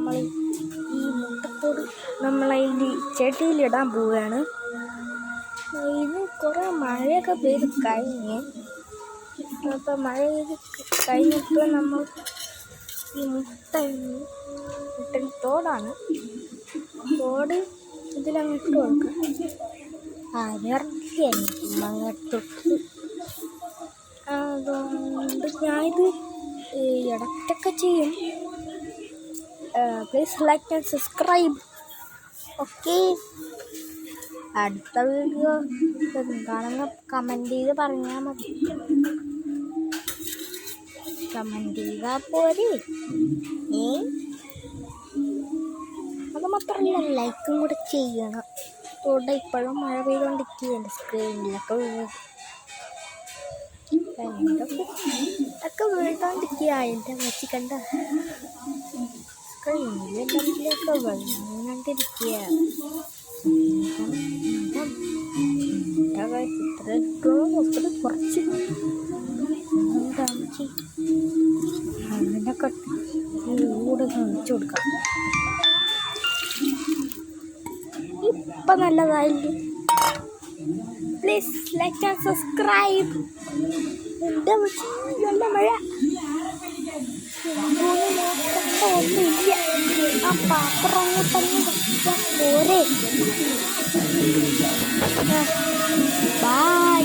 നമ്മൾ ഈ മുട്ടത്തോട് നമ്മളതിൽ ചെടിയിലിടാൻ പോവുകയാണ്. ഇത് കുറേ മഴയൊക്കെ പെയ്ത് കഴിഞ്ഞ്, അപ്പോൾ മഴ പെയ്ത് കഴിഞ്ഞപ്പോൾ നമ്മൾ ഈ മുട്ടൻ തോടാണ്, തോട് ഇതിലങ്ങിട്ട് കൊടുക്കുക. അലർജി അങ്ങോട്ട്. അതുകൊണ്ട് ഞാനിത് ഇടയ്ക്കൊക്കെ ചെയ്യും. Please like and subscribe. Okay, അടുത്ത വീഡിയോ എന്താണെന്ന് കമൻറ്റ് ചെയ്ത് പറഞ്ഞാൽ മതി. കമൻറ്റ് ചെയ്താൽ പോരെ. അത് മാത്രമല്ല, ലൈക്കും കൂടെ ചെയ്യണം. തോടെ ഇപ്പോഴും മഴ പെയ്തുകൊണ്ടിരിക്കുകയാണ്. സ്ക്രീനിലൊക്കെ ഒക്കെ വീഴാണ്ടിരിക്കുക. അതിൻ്റെ വെച്ച് കണ്ട സ്ക്രീനിലെല്ലാത്തിലൊക്കെ വീഴാണ്ടിരിക്കുക. കുറച്ച് അങ്ങനെയൊക്കെ കൂടെ കാണിച്ചു കൊടുക്കാം. ഇപ്പം നല്ലതായില്ലേ? Please like and subscribe. എൻ്റെ നല്ല മഴ ഒന്നുമില്ല. ആ പാത്രം അങ്ങോട്ടങ്ങ് പോരെ. ബൈ.